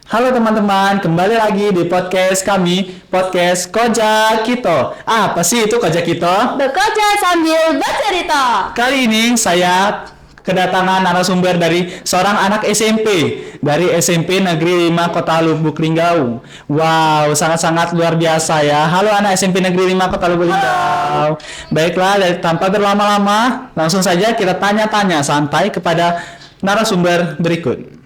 Halo teman-teman, kembali lagi di podcast kami, podcast Koja Kito. Apa sih itu Koja Kito? Bekerja sambil bercerita. Kali ini saya kedatangan narasumber dari seorang anak SMP dari SMP Negeri 5 Kota Lubuk Linggau. Wow, sangat-sangat luar biasa ya. Halo anak SMP Negeri 5 Kota Lubuk Linggau. Baiklah, tanpa berlama-lama, langsung saja kita tanya-tanya santai kepada narasumber berikut.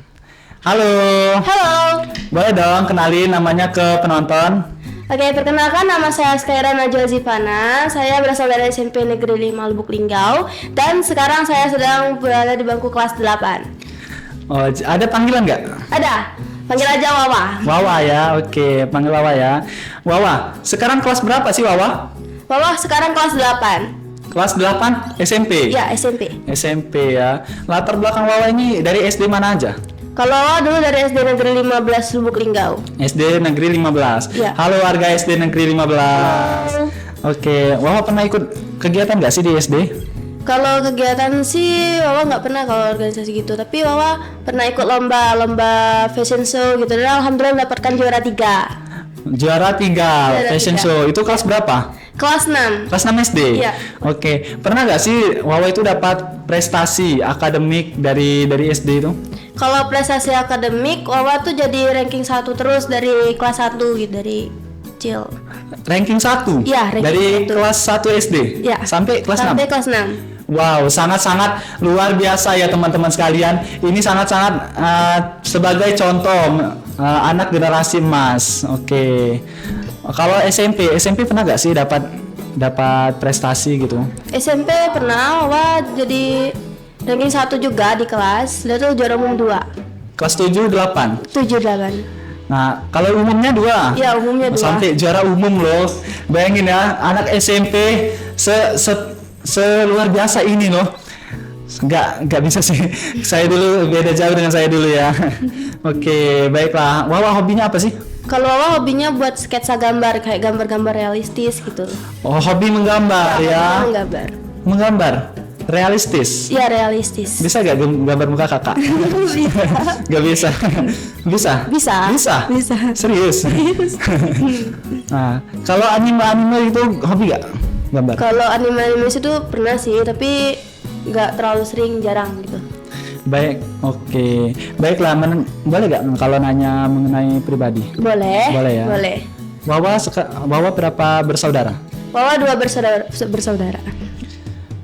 Halo. Halo. Boleh dong kenalin namanya ke penonton? Oke, perkenalkan nama saya Skyra Najwa Zivana. Saya berasal dari SMP Negeri 5 Lubuk Linggau dan sekarang saya sedang berada di bangku kelas 8. Oh, ada panggilan nggak? Ada. Panggil aja Wawa. Wawa ya, oke, panggil Wawa ya. Wawa, sekarang kelas berapa sih Wawa? Wawa sekarang kelas 8. Kelas 8 SMP? Ya, SMP. SMP ya. Latar belakang Wawa ini dari SD mana aja? Kalau Wawa dulu dari SD Negeri 15 Lubuk Linggau. SD Negeri 15. Ya. Halo warga SD Negeri 15. Halo. Oke, Wawa pernah ikut kegiatan nggak sih di SD? Kalau kegiatan sih Wawa nggak pernah kalau organisasi gitu, tapi Wawa pernah ikut lomba fashion show gitu dan alhamdulillah mendapatkan juara 3. Juara 3 fashion 3. show. Itu kelas berapa? Kelas 6. Kelas 6 SD? Iya. Oke, pernah nggak sih Wawa itu dapat prestasi akademik dari SD itu? Kalau prestasi akademik, Wawa tuh jadi ranking 1 terus dari kelas 1 gitu, dari kecil. Ranking 1? Iya, ranking dari 1. kelas 1 SD? Iya. Sampai kelas 6? Sampai kelas 6. Wow, sangat-sangat luar biasa ya teman-teman sekalian. Ini sangat-sangat sebagai contoh anak generasi emas. Oke. Kalau SMP pernah nggak sih dapat prestasi gitu? SMP pernah Wawa jadi ranking 1 juga di kelas, dan tuh juara umum 2. Kelas 7, 8? 7, 8. Nah, kalau umumnya 2? Iya, umumnya 2. Sampai juara umum loh. Bayangin ya, anak SMP luar biasa ini loh. Nggak bisa sih. Saya dulu beda jauh dengan saya dulu ya. Oke, baiklah. Wawa hobinya apa sih? Kalau Wawa hobinya buat sketsa gambar, kayak gambar-gambar realistis gitu. Oh, hobi menggambar ya. Menggambar. Menggambar. Realistis. Iya, realistis. Bisa gak gambar muka kakak? Gak bisa. Bisa? Bisa. Serius? Nah, kalau anime itu hobi gak gambar? Kalau anime itu pernah sih, tapi nggak terlalu sering, jarang gitu. Baik, oke. Baiklah, boleh gak kalau nanya mengenai pribadi? Boleh. Boleh ya? Boleh. Wawa berapa bersaudara? Wawa 2 bersaudara.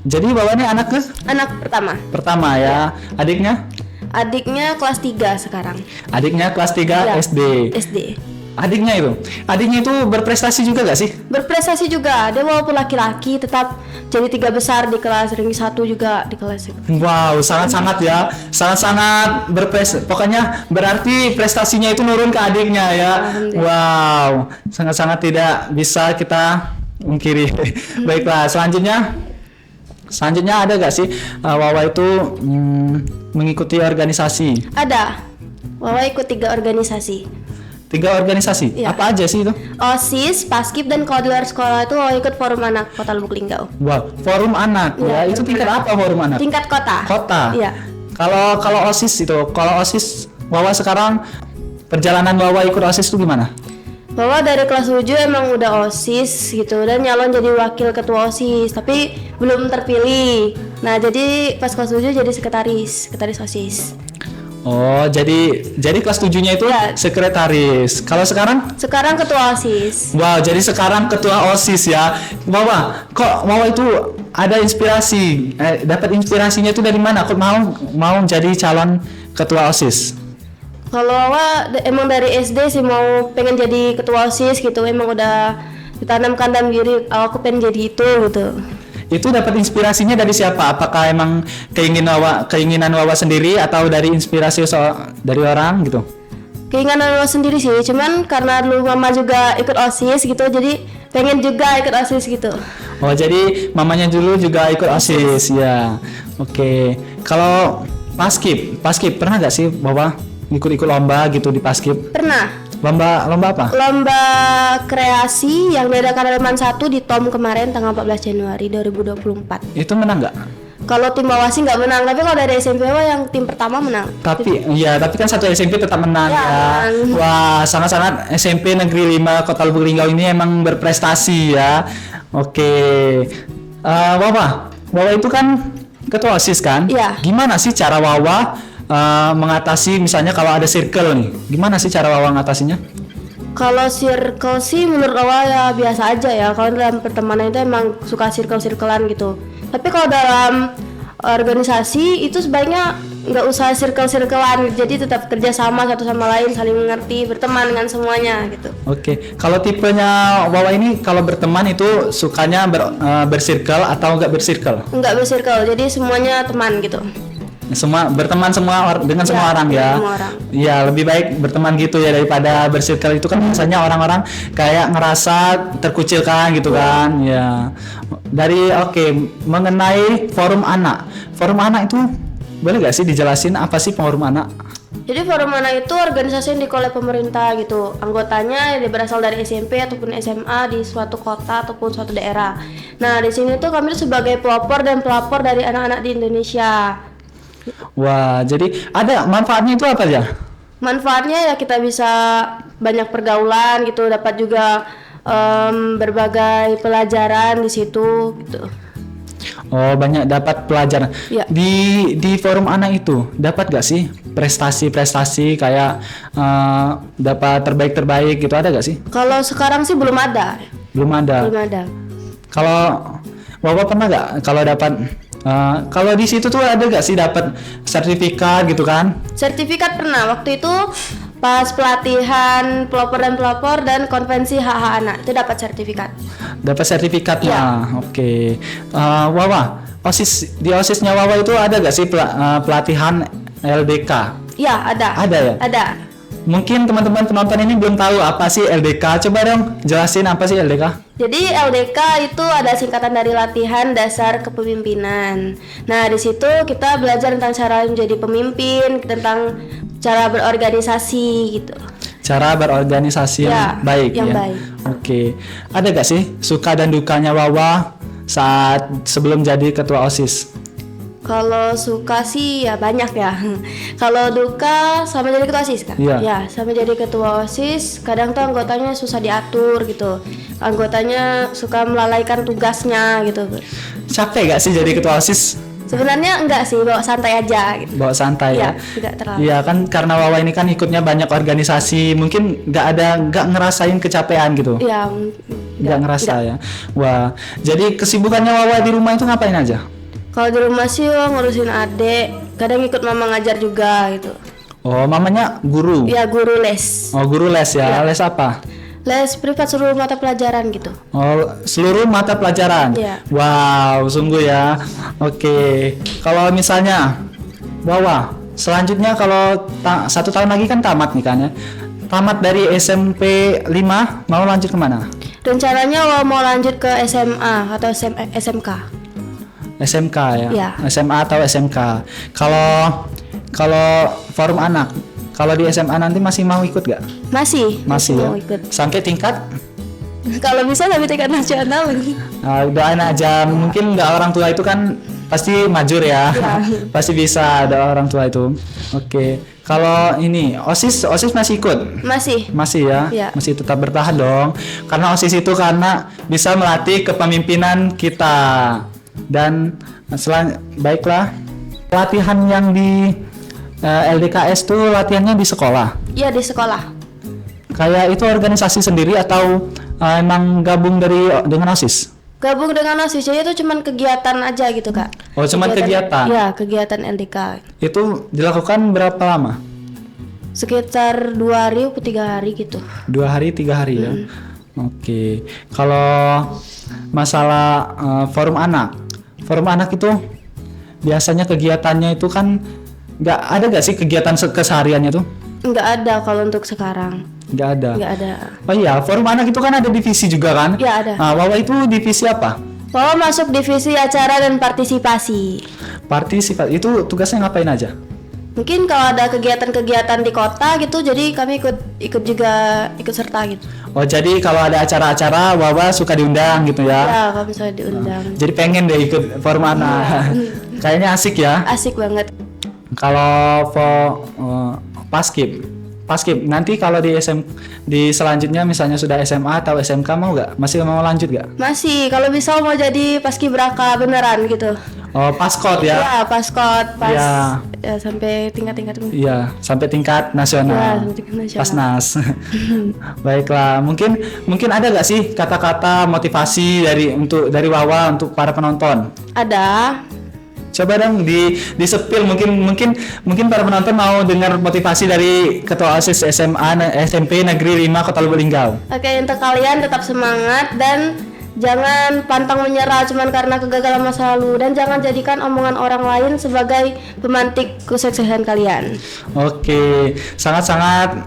Jadi Wawa ini anak ke? Anak pertama. Pertama ya. Adiknya? Adiknya kelas 3 sekarang. Adiknya kelas 3 Ya, SD. SD. Adiknya itu berprestasi juga gak sih? Berprestasi juga. Dia walaupun laki-laki tetap jadi 3 besar di kelas, ranking 1 juga di kelas. Wow, sangat-sangat ya. Sangat-sangat pokoknya berarti prestasinya itu nurun ke adiknya ya. Wow, sangat-sangat tidak bisa kita ungkiri. Baiklah, Selanjutnya ada gak sih Wawa itu mengikuti organisasi? Ada. Wawa ikut 3 organisasi. 3 organisasi? Iya. Apa aja sih itu? OSIS, Paskib, dan kalau di luar sekolah itu Wawa ikut Forum Anak Kota Lubuk Linggau. Wow, forum anak ya. Iya, Itu forum tingkat anak. apa forum anak? Tingkat kota. Kota. Iya. Kalau OSIS Wawa sekarang perjalanan Wawa ikut OSIS itu gimana? Wawa dari kelas 7 emang udah OSIS gitu dan nyalon jadi wakil ketua OSIS, tapi belum terpilih. Nah, jadi pas kelas 7 jadi sekretaris OSIS. Oh, jadi kelas 7-nya itu Ya. sekretaris. Kalau sekarang? Sekarang ketua OSIS. Wow, jadi sekarang ketua OSIS ya. Wawa, kok Wawa itu ada inspirasi? Dapat inspirasinya itu dari mana? Kok mau jadi calon ketua OSIS? Kalau Wawa emang dari SD sih mau pengen jadi ketua OSIS gitu, emang udah ditanamkan dalam diri aku pengen jadi itu gitu. Itu dapat inspirasinya dari siapa? Apakah emang keinginan Wawa sendiri atau dari inspirasi dari orang gitu? Keinginan Wawa sendiri sih, cuman karena dulu mama juga ikut OSIS gitu, jadi pengen juga ikut OSIS gitu. Oh, jadi mamanya dulu juga ikut OSIS ya. Oke. Kalau Paskib pernah gak sih Wawa ikut lomba gitu di Paskib? Pernah. Lomba apa? Lomba kreasi yang diadakan Leman 1 di TOM kemarin tanggal 14 Januari 2024. Itu menang nggak? Kalau tim bawah sih nggak menang, tapi kalau dari SMP Wawa yang tim pertama menang. Tapi kan satu SMP tetap menang Ya, ya. menang. Wah, sangat-sangat SMP Negeri 5 Kota Lubuk Linggau ini emang berprestasi ya. Oke. Wawa itu kan ketua OSIS kan? Iya. Gimana sih cara Wawa mengatasi misalnya kalau ada circle nih? Gimana sih cara Wawa mengatasinya? Kalau circle sih menurut Wawa ya biasa aja ya. Kalau dalam pertemanan itu emang suka circle-circlean gitu. Tapi kalau dalam organisasi itu sebaiknya nggak usah circle-circlean, jadi tetap kerja sama satu sama lain, saling mengerti, berteman dengan semuanya gitu. Oke, kalau tipenya Wawa ini kalau berteman itu sukanya bersirkel atau enggak bersirkel? Nggak bercircle, jadi semuanya teman gitu. Semua berteman dengan semua Ya, orang dengan ya. semua orang. Ya, lebih baik berteman gitu ya daripada bersirkel itu kan biasanya orang-orang kayak ngerasa terkucilkan gitu kan. Ya. Mengenai forum anak. Forum anak itu boleh gak sih dijelasin apa sih forum anak? Jadi forum anak itu organisasi yang dikelola pemerintah gitu. Anggotanya berasal dari SMP ataupun SMA di suatu kota ataupun suatu daerah. Nah, di sini tuh kami tuh sebagai pelopor dan pelapor dari anak-anak di Indonesia. Wah, jadi ada manfaatnya itu apa ya? Manfaatnya ya kita bisa banyak pergaulan gitu, dapat juga berbagai pelajaran di situ gitu. Oh, banyak dapat pelajaran. Ya. Di forum anak itu dapat gak sih prestasi-prestasi kayak dapat terbaik-terbaik gitu ada gak sih? Kalau sekarang sih belum ada. Belum ada. Belum ada. Kalau Wawa pernah gak kalau dapat kalau di situ tuh ada gak sih dapat sertifikat gitu kan? Sertifikat pernah waktu itu pas pelatihan pelopor dan konvensi hak-hak anak itu dapat sertifikat. Dapat sertifikatnya. Iya. Oke. Wawa, di OSISnya Wawa itu ada gak sih pelatihan LDK? Ya ada. Ada ya? Ada. Mungkin teman-teman penonton ini belum tahu apa sih LDK. Coba dong jelasin apa sih LDK. Jadi LDK itu ada singkatan dari latihan dasar kepemimpinan. Nah, di situ kita belajar tentang cara menjadi pemimpin, tentang cara berorganisasi gitu. Cara berorganisasi yang Ya, baik yang ya. baik. Oke. Ada gak sih suka dan dukanya Wawa saat sebelum jadi ketua OSIS? Kalau suka sih ya banyak ya. Kalau duka sama jadi ketua OSIS kan? Iya. Ya, sama jadi ketua OSIS kadang tuh anggotanya susah diatur gitu. Anggotanya suka melalaikan tugasnya gitu. Capek gak sih jadi ketua OSIS? Sebenarnya enggak sih, bawa santai aja gitu. Bawa santai ya. Ya, tidak terlalu. Iya kan karena Wawa ini kan ikutnya banyak organisasi, mungkin nggak ngerasain kecapean gitu. Iya, Nggak ngerasa ya. Wah, jadi kesibukannya Wawa di rumah itu ngapain aja? Kalau di rumah sih ngurusin adik, kadang ikut mama ngajar juga gitu. Oh, mamanya guru. Ya guru les. Oh, guru les ya. Iya. Les apa? Les privat seluruh mata pelajaran gitu. Oh, seluruh mata pelajaran. Iya. Wow, sungguh ya. Oke. Kalau misalnya Wawa, selanjutnya kalau 1 tahun lagi kan tamat nih kan ya. Tamat dari SMP 5 mau lanjut kemana? Rencananya mau lanjut ke SMA atau SMK. SMK ya. Iya. SMA atau SMK. Kalau forum anak, kalau di SMA nanti masih mau ikut gak? Masih Masih ya. mau ikut. Sampai tingkat? Kalau bisa tapi tingkat nasional. Doain aja. Mungkin nggak orang tua itu kan pasti majur ya. Iya. Pasti bisa ada orang tua itu. Oke. Kalau ini OSIS masih ikut? Masih ya. Iya. Masih tetap bertahan dong. Karena OSIS itu karena bisa melatih kepemimpinan kita. Dan baiklah. Latihan yang di LDKS tuh latihannya di sekolah. Iya di sekolah. Kayak itu organisasi sendiri atau emang gabung dengan OSIS? Gabung dengan OSIS jadi itu cuman kegiatan aja gitu kak. Oh, cuman kegiatan? Iya kegiatan LDK. Itu dilakukan berapa lama? Sekitar 2 hari atau 3 hari gitu. 2 hari, 3 hari ya. Oke. Kalau masalah forum anak itu biasanya kegiatannya itu kan ada gak sih kegiatan kesehariannya tuh? Nggak ada kalau untuk sekarang. Nggak ada. Nggak ada. Oh iya, forum anak itu kan ada divisi juga kan? Iya, ada. Wawa itu divisi apa? Wawa masuk divisi acara dan partisipasi. Partisipasi itu tugasnya ngapain aja? Mungkin kalau ada kegiatan-kegiatan di kota gitu, jadi kami ikut juga ikut serta gitu. Oh, jadi kalau ada acara-acara Wawa suka diundang gitu ya? Ya, kalau misalnya diundang. Jadi pengen deh ikut forum anak. Kayaknya asik ya. Asik banget. Kalau paskib, nanti kalau di selanjutnya misalnya sudah SMA atau SMK mau nggak? Masih mau lanjut nggak? Masih, kalau bisa mau jadi paskibraka beneran gitu. Oh, paskot ya? Ya, paskot, Ya. ya, sampai tingkat-tingkat. Iya, sampai tingkat Ya, nasional. sampai tingkat nasional. Pasnas. Baiklah, mungkin ada nggak sih kata-kata motivasi dari Wawa untuk para penonton? Ada. Coba dong di-spill, mungkin para penonton mau dengar motivasi dari Ketua OSIS SMP Negeri 5 Kota Lubuk Linggau. Oke, untuk kalian tetap semangat dan jangan pantang menyerah cuman karena kegagalan masa lalu, dan jangan jadikan omongan orang lain sebagai pemantik kesuksesan kalian. Oke, sangat-sangat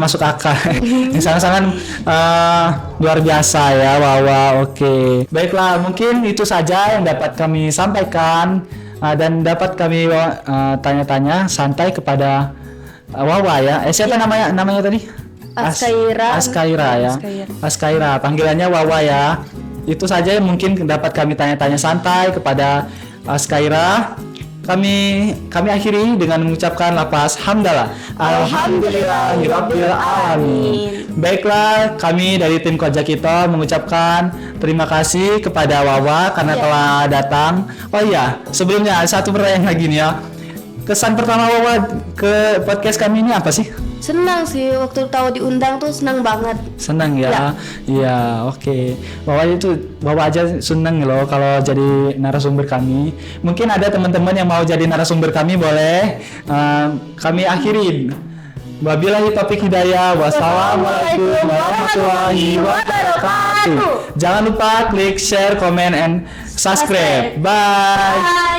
masuk akal. Sangat-sangat luar biasa ya, Wawa. Oke. Baiklah, mungkin itu saja yang dapat kami sampaikan dan dapat kami tanya-tanya santai kepada Wawa ya. Siapa namanya tadi? Askaira ya. Askaira, panggilannya Wawa ya. Itu saja yang mungkin dapat kami tanya-tanya santai kepada Askaira. Kami akhiri dengan mengucapkan lafaz hamdalah. Alhamdulillahirabbil alamin. Baiklah, kami dari tim Koja Kita mengucapkan terima kasih kepada Wawa karena telah datang. Oh iya, sebelumnya satu pertanyaan lagi nih ya. Kesan pertama Wawa ke podcast kami ini apa sih? Senang sih, waktu tahu diundang tuh senang banget. Senang ya? Iya, oke. Wawa aja senang loh kalau jadi narasumber kami. Mungkin ada teman-teman yang mau jadi narasumber kami, boleh kami akhirin. Wabillahi taufiq hidayah. Wassalamualaikum warahmatullahi wabarakatuh. Jangan lupa klik, share, comment, and subscribe. Bye.